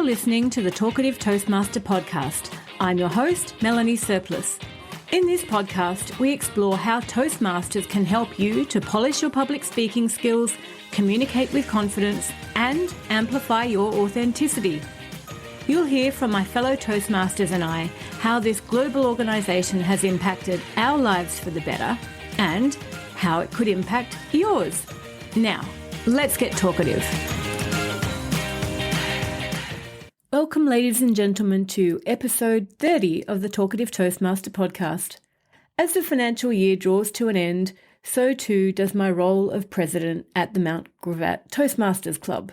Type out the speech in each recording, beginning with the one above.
listening to the Talkative Toastmaster podcast. I'm your host, Melanie Surplice. In this podcast, we explore how Toastmasters can help you to polish your public speaking skills, communicate with confidence, and amplify your authenticity. You'll hear from my fellow Toastmasters and I how this global organisation has impacted our lives for the better and how it could impact yours. Now, let's get talkative. Welcome, ladies and gentlemen, to episode 30 of the Talkative Toastmaster podcast. As the financial year draws to an end, so too does my role of president at the Mount Gravatt Toastmasters Club.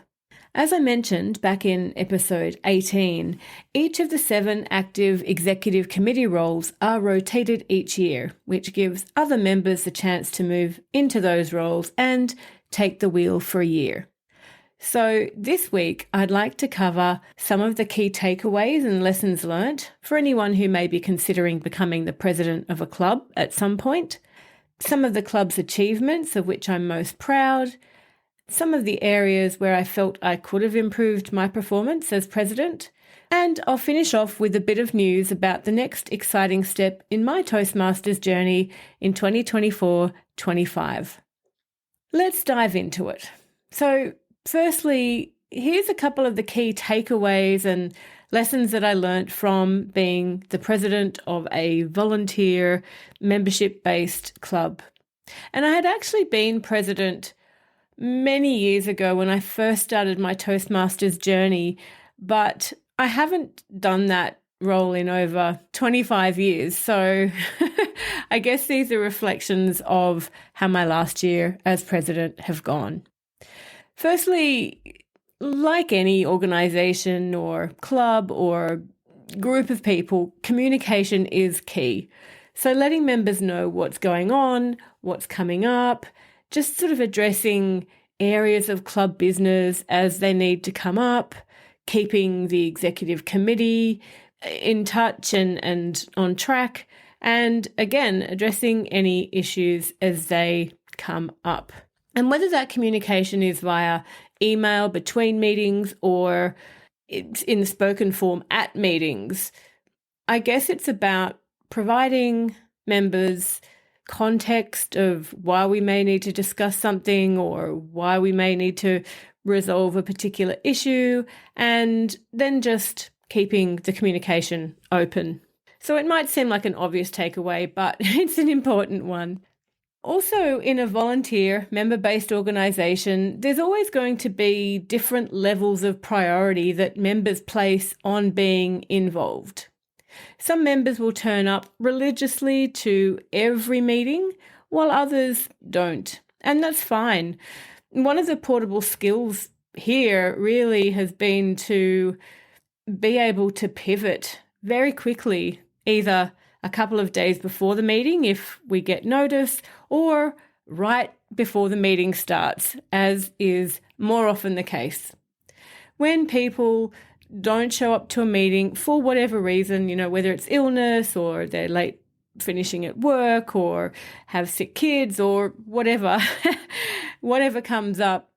As I mentioned back in episode 18, each of the 7 active executive committee roles are rotated each year, which gives other members the chance to move into those roles and take the wheel for a year. So this week, I'd like to cover some of the key takeaways and lessons learnt for anyone who may be considering becoming the president of a club at some point, some of the club's achievements of which I'm most proud, some of the areas where I felt I could have improved my performance as president, and I'll finish off with a bit of news about the next exciting step in my Toastmasters journey in 2024-25. Let's dive into it. So, firstly, here's a couple of the key takeaways and lessons that I learnt from being the president of a volunteer membership-based club. And I had actually been president many years ago when I first started my Toastmasters journey, but I haven't done that role in over 25 years. So I guess these are reflections of how my last year as president have gone. Firstly, like any organisation or club or group of people, communication is key. So letting members know what's going on, what's coming up, just sort of addressing areas of club business as they need to come up, keeping the executive committee in touch and on track, and again, addressing any issues as they come up. And whether that communication is via email between meetings or it's in the spoken form at meetings, I guess it's about providing members context of why we may need to discuss something or why we may need to resolve a particular issue, and then just keeping the communication open. So it might seem like an obvious takeaway, but it's an important one. Also, in a volunteer, member-based organisation, there's always going to be different levels of priority that members place on being involved. Some members will turn up religiously to every meeting, while others don't, and that's fine. One of the portable skills here really has been to be able to pivot very quickly, either a couple of days before the meeting if we get notice, or right before the meeting starts, as is more often the case. When people don't show up to a meeting for whatever reason, whether it's illness or they're late finishing at work or have sick kids or whatever, whatever comes up,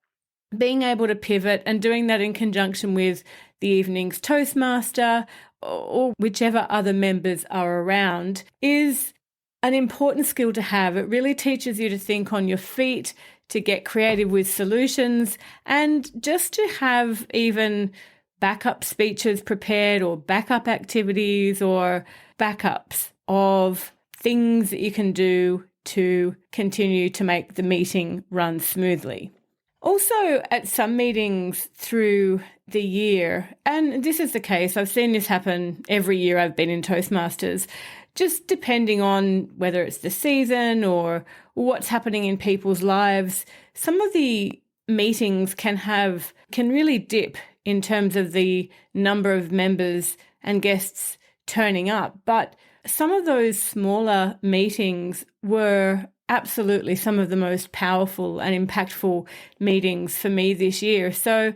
being able to pivot and doing that in conjunction with the evening's Toastmaster or whichever other members are around is an important skill to have. It really teaches you to think on your feet, to get creative with solutions, and just to have even backup speeches prepared or backup activities or backups of things that you can do to continue to make the meeting run smoothly. Also, at some meetings through the year, and this is the case, I've seen this happen every year I've been in Toastmasters, just depending on whether it's the season or what's happening in people's lives, some of the meetings can really dip in terms of the number of members and guests turning up. But some of those smaller meetings were absolutely some of the most powerful and impactful meetings for me this year. So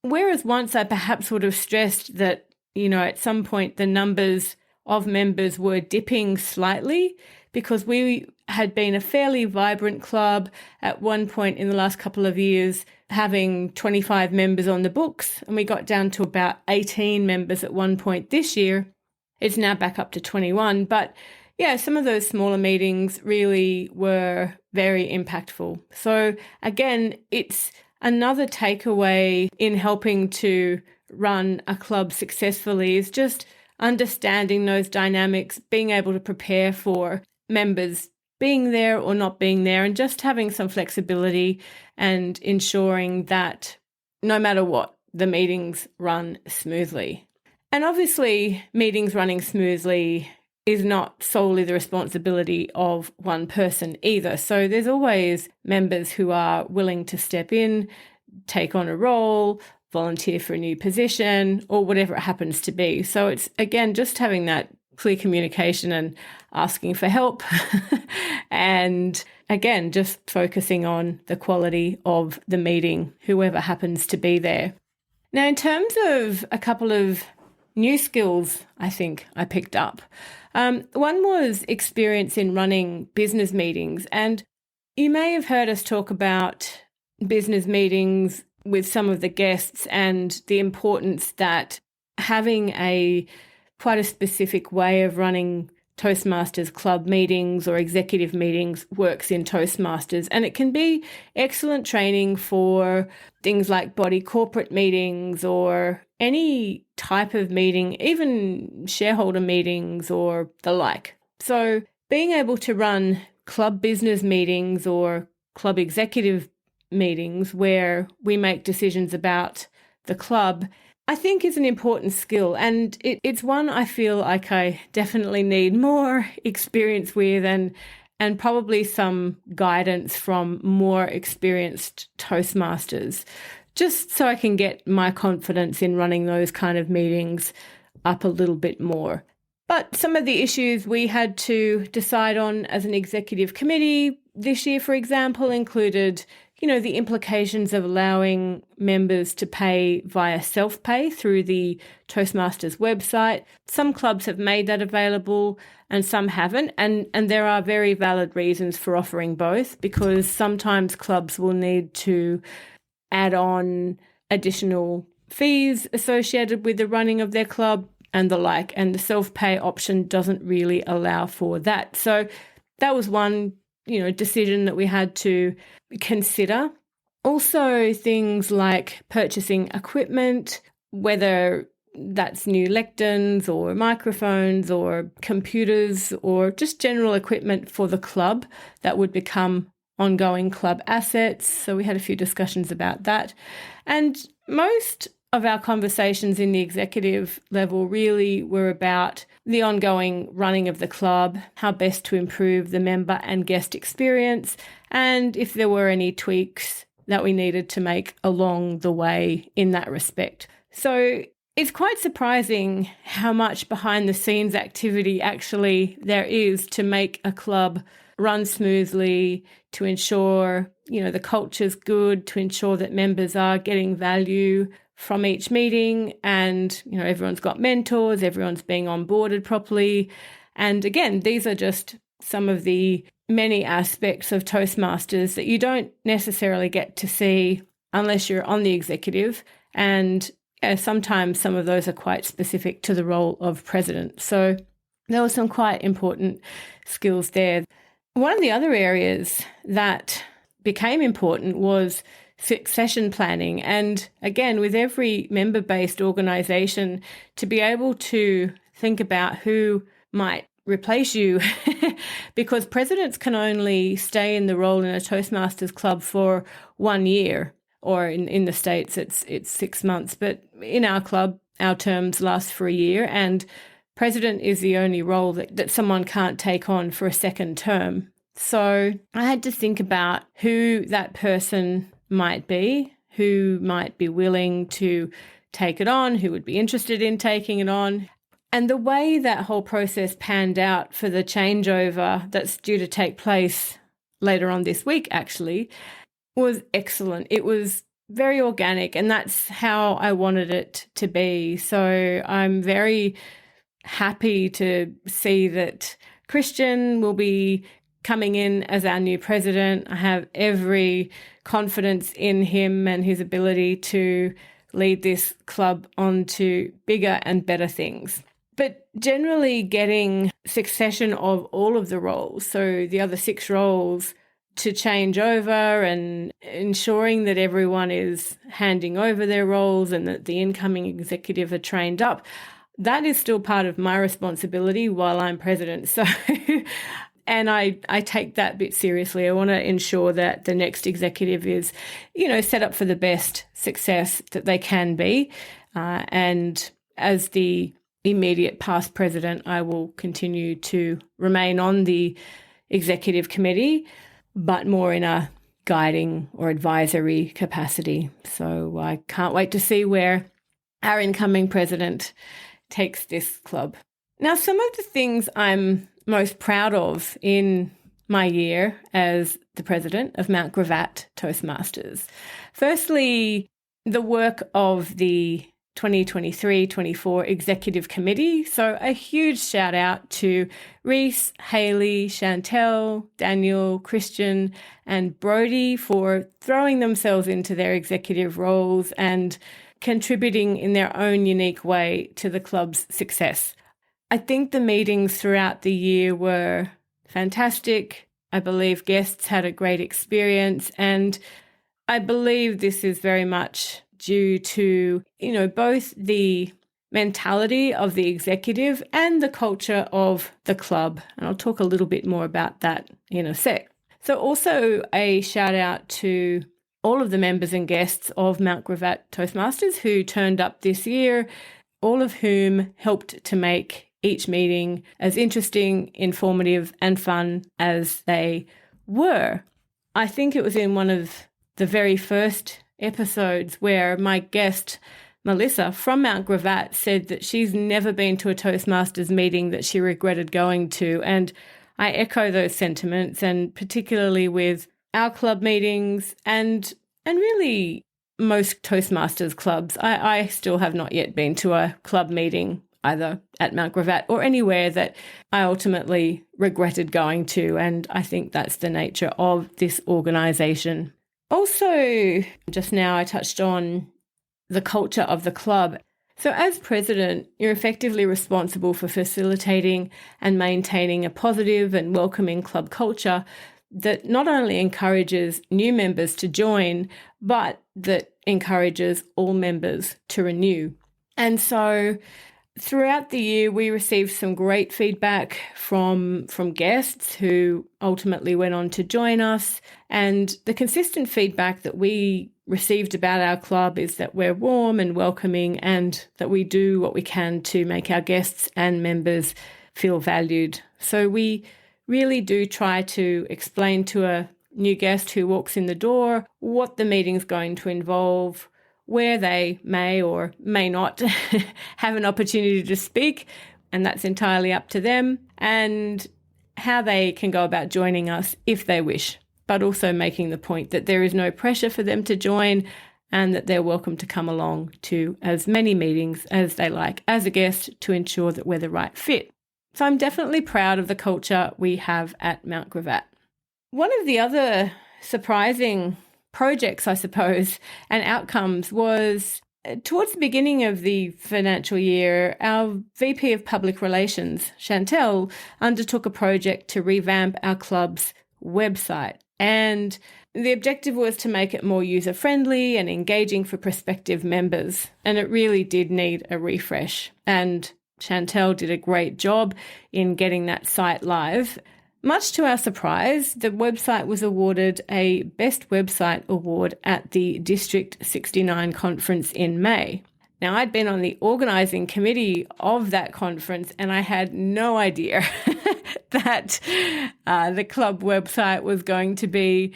whereas once I perhaps would have stressed that, at some point the numbers of members were dipping slightly, because we had been a fairly vibrant club at one point in the last couple of years, having 25 members on the books, and we got down to about 18 members at one point this year. It's now back up to 21. But yeah, some of those smaller meetings really were very impactful. So again, it's another takeaway in helping to run a club successfully is just understanding those dynamics, being able to prepare for members being there or not being there, and just having some flexibility and ensuring that no matter what, the meetings run smoothly. And obviously, meetings running smoothly is not solely the responsibility of one person either. So there's always members who are willing to step in, take on a role, volunteer for a new position, or whatever it happens to be. So it's, again, just having that clear communication and asking for help. And again, just focusing on the quality of the meeting, whoever happens to be there. Now, in terms of a couple of new skills I think I picked up, one was experience in running business meetings. And you may have heard us talk about business meetings with some of the guests and the importance that having quite a specific way of running Toastmasters Club meetings or executive meetings works in Toastmasters. And it can be excellent training for things like body corporate meetings or any type of meeting, even shareholder meetings or the like. So being able to run club business meetings or club executive meetings where we make decisions about the club, I think is an important skill, and it's one I feel like I definitely need more experience with and probably some guidance from more experienced Toastmasters, just so I can get my confidence in running those kind of meetings up a little bit more. But some of the issues we had to decide on as an executive committee this year, for example, included the implications of allowing members to pay via self-pay through the Toastmasters website. Some clubs have made that available and some haven't. And there are very valid reasons for offering both, because sometimes clubs will need to add on additional fees associated with the running of their club and the like. And the self-pay option doesn't really allow for that. So that was one decision that we had to consider. Also, things like purchasing equipment, whether that's new lecterns or microphones or computers or just general equipment for the club that would become ongoing club assets. So we had a few discussions about that. And most of our conversations in the executive level really were about the ongoing running of the club, how best to improve the member and guest experience, and if there were any tweaks that we needed to make along the way in that respect. So it's quite surprising how much behind the scenes activity actually there is to make a club run smoothly, to ensure, the culture's good, to ensure that members are getting value from each meeting, and everyone's got mentors, everyone's being onboarded properly. And again, these are just some of the many aspects of Toastmasters that you don't necessarily get to see unless you're on the executive, and sometimes some of those are quite specific to the role of president. So there were some quite important skills there. One of the other areas that became important was succession planning. And again, with every member-based organisation, to be able to think about who might replace you, because presidents can only stay in the role in a Toastmasters club for 1 year, or in the States it's 6 months. But in our club, our terms last for a year, and president is the only role that someone can't take on for a second term. So I had to think about who that person might be, who might be willing to take it on, who would be interested in taking it on. And the way that whole process panned out for the changeover that's due to take place later on this week, actually, was excellent. It was very organic, and that's how I wanted it to be. So I'm very happy to see that Christian will be coming in as our new president. I have every confidence in him and his ability to lead this club on to bigger and better things. But generally getting succession of all of the roles, so the other 6 roles, to change over and ensuring that everyone is handing over their roles and that the incoming executive are trained up, that is still part of my responsibility while I'm president. So, and I take that bit seriously. I want to ensure that the next executive is, set up for the best success that they can be. And as the immediate past president, I will continue to remain on the executive committee, but more in a guiding or advisory capacity. So I can't wait to see where our incoming president takes this club. Now, some of the things I'm most proud of in my year as the president of Mount Gravatt Toastmasters. Firstly, the work of the 2023-24 Executive Committee. So a huge shout out to Reese, Hayley, Chantel, Daniel, Christian and Brody for throwing themselves into their executive roles and contributing in their own unique way to the club's success. I think the meetings throughout the year were fantastic. I believe guests had a great experience, and I believe this is very much due to, both the mentality of the executive and the culture of the club. And I'll talk a little bit more about that in a sec. So also a shout out to all of the members and guests of Mount Gravatt Toastmasters who turned up this year, all of whom helped to make each meeting as interesting, informative and fun as they were. I think it was in one of the very first episodes where my guest, Melissa from Mount Gravatt, said that she's never been to a Toastmasters meeting that she regretted going to. And I echo those sentiments, and particularly with our club meetings and really most Toastmasters clubs. I still have not yet been to a club meeting either at Mount Gravatt or anywhere that I ultimately regretted going to. And I think that's the nature of this organisation. Also, just now I touched on the culture of the club. So as president, you're effectively responsible for facilitating and maintaining a positive and welcoming club culture that not only encourages new members to join, but that encourages all members to renew. And so throughout the year, we received some great feedback from guests who ultimately went on to join us. And the consistent feedback that we received about our club is that we're warm and welcoming, and that we do what we can to make our guests and members feel valued. So we really do try to explain to a new guest who walks in the door what the meeting's going to involve, where they may or may not have an opportunity to speak, and that's entirely up to them, and how they can go about joining us if they wish, but also making the point that there is no pressure for them to join and that they're welcome to come along to as many meetings as they like as a guest to ensure that we're the right fit. So I'm definitely proud of the culture we have at Mount Gravatt. One of the other surprising projects, I suppose, and outcomes was towards the beginning of the financial year, our VP of Public Relations, Chantel, undertook a project to revamp our club's website. And the objective was to make it more user-friendly and engaging for prospective members. And it really did need a refresh. And Chantel did a great job in getting that site live. Much to our surprise, the website was awarded a Best Website Award at the District 69 conference in May. Now, I'd been on the organising committee of that conference and I had no idea that the club website was going to be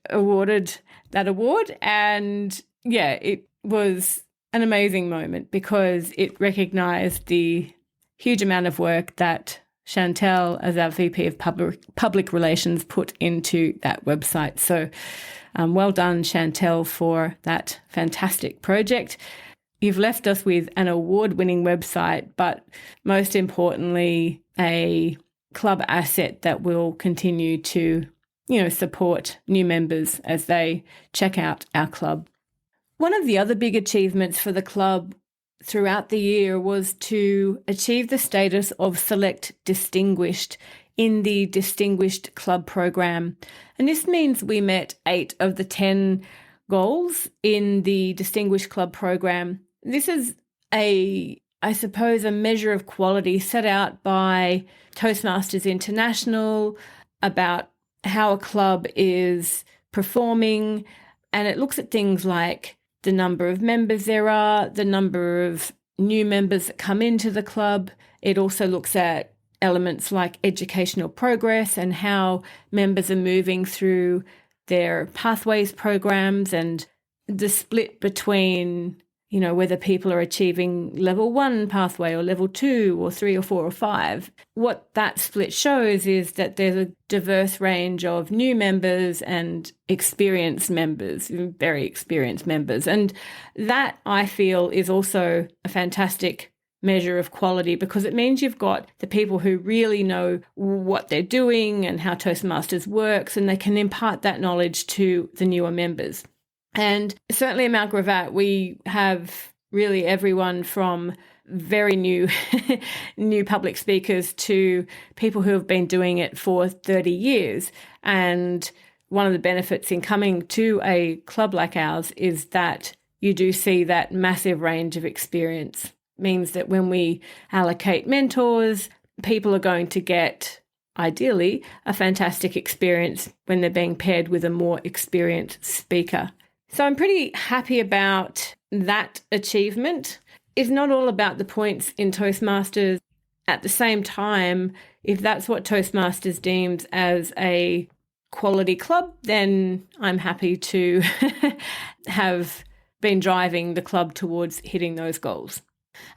awarded that award. And yeah, it was an amazing moment because it recognised the huge amount of work that Chantel, as our VP of Public Relations, put into that website. So well done, Chantel, for that fantastic project. You've left us with an award-winning website, but most importantly, a club asset that will continue to, support new members as they check out our club. One of the other big achievements for the club throughout the year was to achieve the status of Select Distinguished in the Distinguished Club program. And this means we met 8 of the 10 goals in the Distinguished Club program. This is a measure of quality set out by Toastmasters International about how a club is performing, and it looks at things like the number of members there are, the number of new members that come into the club. It also looks at elements like educational progress and how members are moving through their pathways programs and the split between, whether people are achieving level 1 pathway or level 2 or 3 or 4 or 5. What that split shows is that there's a diverse range of new members and experienced members, very experienced members. And that, I feel, is also a fantastic measure of quality because it means you've got the people who really know what they're doing and how Toastmasters works, and they can impart that knowledge to the newer members. And certainly at Mount Gravatt, we have really everyone from very new public speakers to people who have been doing it for 30 years. And one of the benefits in coming to a club like ours is that you do see that massive range of experience. It means that when we allocate mentors, people are going to get, ideally, a fantastic experience when they're being paired with a more experienced speaker. So I'm pretty happy about that achievement. It's not all about the points in Toastmasters. At the same time, if that's what Toastmasters deems as a quality club, then I'm happy to have been driving the club towards hitting those goals.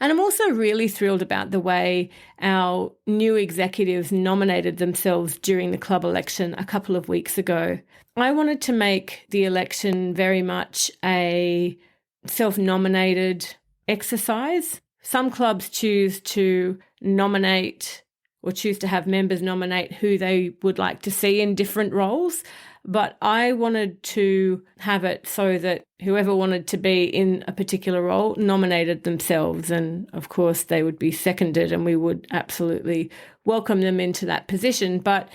And I'm also really thrilled about the way our new executives nominated themselves during the club election a couple of weeks ago. I wanted to make the election very much a self-nominated exercise. Some clubs choose to nominate or choose to have members nominate who they would like to see in different roles. But I wanted to have it so that whoever wanted to be in a particular role nominated themselves. And of course, they would be seconded and we would absolutely welcome them into that position. But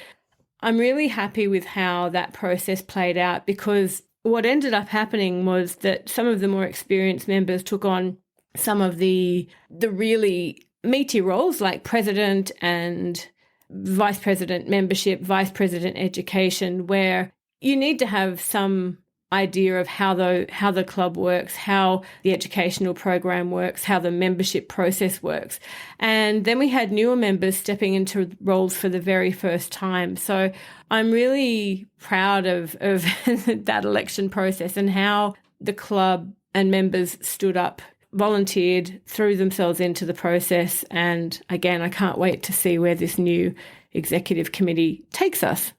I'm really happy with how that process played out, because what ended up happening was that some of the more experienced members took on some of the really meaty roles like president and vice president membership, vice president education, where you need to have some idea of how the club works, how the educational program works, how the membership process works. And then we had newer members stepping into roles for the very first time. So I'm really proud of that election process and how the club and members stood up, volunteered, threw themselves into the process. And again, I can't wait to see where this new executive committee takes us.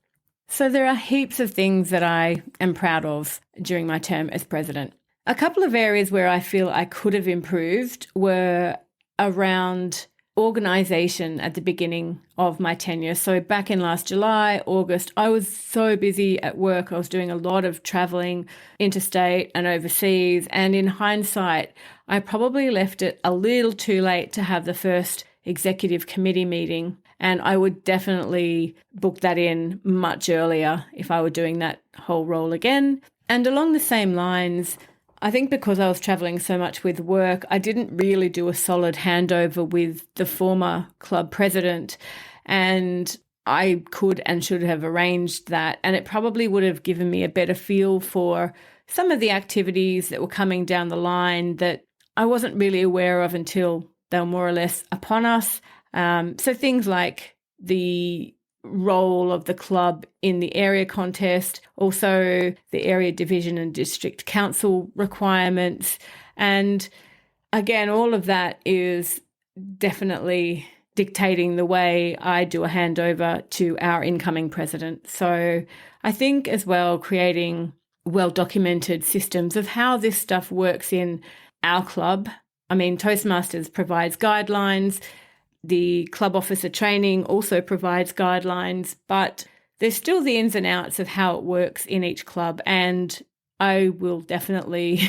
So there are heaps of things that I am proud of during my term as president. A couple of areas where I feel I could have improved were around organisation at the beginning of my tenure. So back in last July, August, I was so busy at work. I was doing a lot of travelling interstate and overseas. And in hindsight, I probably left it a little too late to have the first executive committee meeting. And I would definitely book that in much earlier if I were doing that whole role again. And along the same lines, I think because I was travelling so much with work, I didn't really do a solid handover with the former club president. And I could and should have arranged that. And it probably would have given me a better feel for some of the activities that were coming down the line that I wasn't really aware of until they were more or less upon us. So things like the role of the club in the area contest, also the area division and district council requirements. And again, all of that is definitely dictating the way I do a handover to our incoming president. So I think as well, creating well-documented systems of how this stuff works in our club. I mean, Toastmasters provides guidelines. The club officer training also provides guidelines, but there's still the ins and outs of how it works in each club, and I will definitely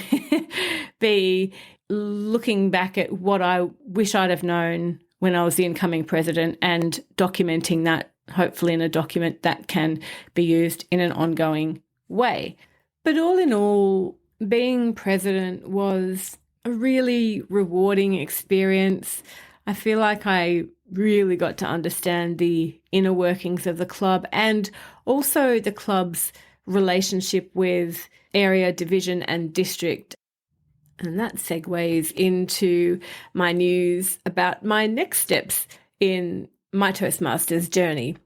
be looking back at what I wish I'd have known when I was the incoming president and documenting that, hopefully in a document that can be used in an ongoing way. But all in all, being president was a really rewarding experience. I feel like I really got to understand the inner workings of the club and also the club's relationship with area, division and district. And that segues into my news about my next steps in my Toastmasters journey.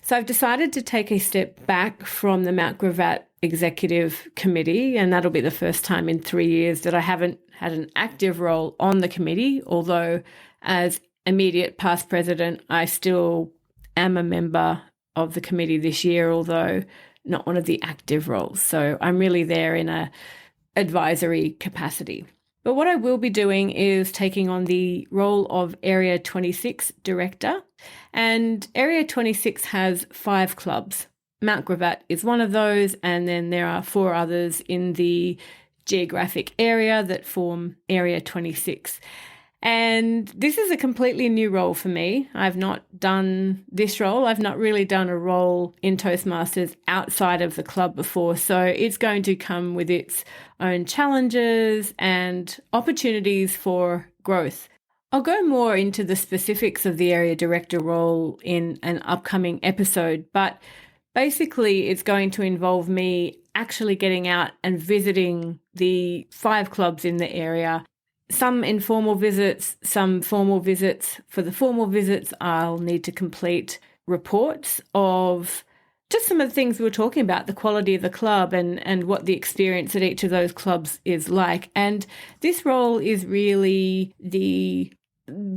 So I've decided to take a step back from the Mount Gravatt Executive Committee, and that'll be the first time in 3 years that I haven't had an active role on the committee, although as immediate past president, I still am a member of the committee this year, although not one of the active roles. So I'm really there in a advisory capacity. But what I will be doing is taking on the role of Area 26 Director. And Area 26 has 5 clubs. Mount Gravatt is one of those, and then there are 4 others in the geographic area that form Area 26. And this is a completely new role for me. I've not done this role. I've not really done a role in Toastmasters outside of the club before. So it's going to come with its own challenges and opportunities for growth. I'll go more into the specifics of the area director role in an upcoming episode, but basically it's going to involve me actually getting out and visiting the 5 clubs in the area. Some informal visits, some formal visits. For the formal visits, I'll need to complete reports of just some of the things we were talking about, the quality of the club and what the experience at each of those clubs is like. And this role is really the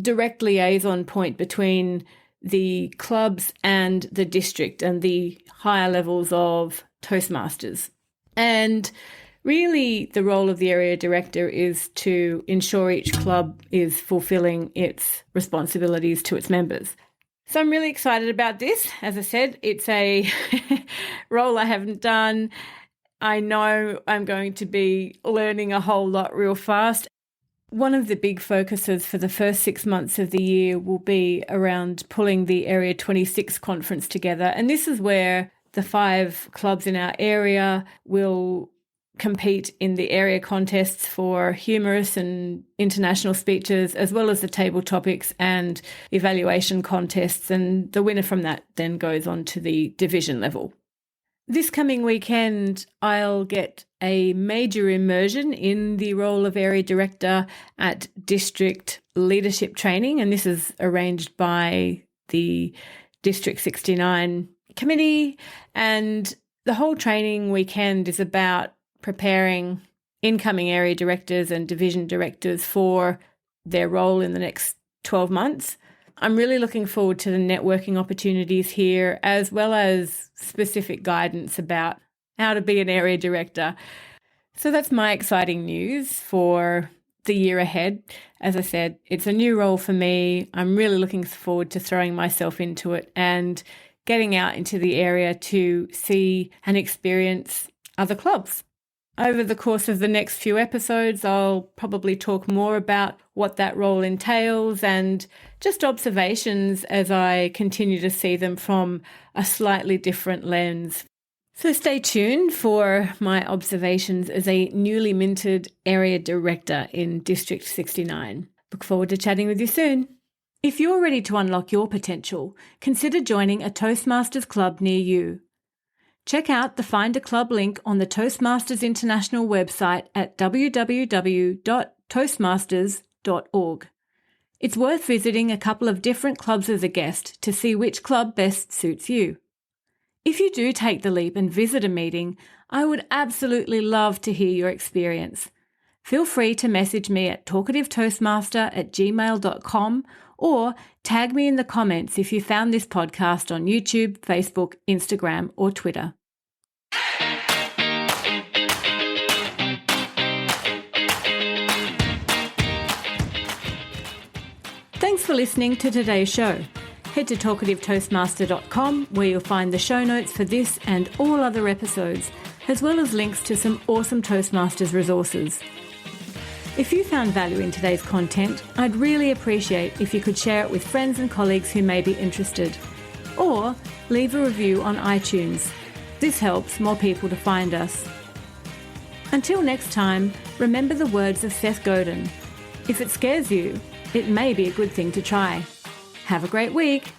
direct liaison point between the clubs and the district and the higher levels of Toastmasters. And really, the role of the area director is to ensure each club is fulfilling its responsibilities to its members. So I'm really excited about this. As I said, it's a role I haven't done. I know I'm going to be learning a whole lot real fast. One of the big focuses for the first 6 months of the year will be around pulling the Area 26 conference together. And this is where the 5 clubs in our area will compete in the area contests for humorous and international speeches, as well as the table topics and evaluation contests. And the winner from that then goes on to the division level. This coming weekend, I'll get a major immersion in the role of area director at district leadership training. And this is arranged by the District 69 committee. And the whole training weekend is about preparing incoming area directors and division directors for their role in the next 12 months. I'm really looking forward to the networking opportunities here, as well as specific guidance about how to be an area director. So that's my exciting news for the year ahead. As I said, it's a new role for me. I'm really looking forward to throwing myself into it and getting out into the area to see and experience other clubs. Over the course of the next few episodes, I'll probably talk more about what that role entails and just observations as I continue to see them from a slightly different lens. So stay tuned for my observations as a newly minted area director in District 69. Look forward to chatting with you soon. If you're ready to unlock your potential, consider joining a Toastmasters club near you. Check out the Find a Club link on the Toastmasters International website at www.toastmasters.org. It's worth visiting a couple of different clubs as a guest to see which club best suits you. If you do take the leap and visit a meeting, I would absolutely love to hear your experience. Feel free to message me at talkativetoastmaster@gmail.com or tag me in the comments if you found this podcast on YouTube, Facebook, Instagram, or Twitter. Thanks for for listening to today's show. Head to talkativetoastmaster.com where you'll find the show notes for this and all other episodes, as well as links to some awesome Toastmasters resources. If you found value in today's content, I'd really appreciate if you could share it with friends and colleagues who may be interested. Or leave a review on iTunes. This helps more people to find us. Until next time, remember the words of Seth Godin. If it scares you, it may be a good thing to try. Have a great week.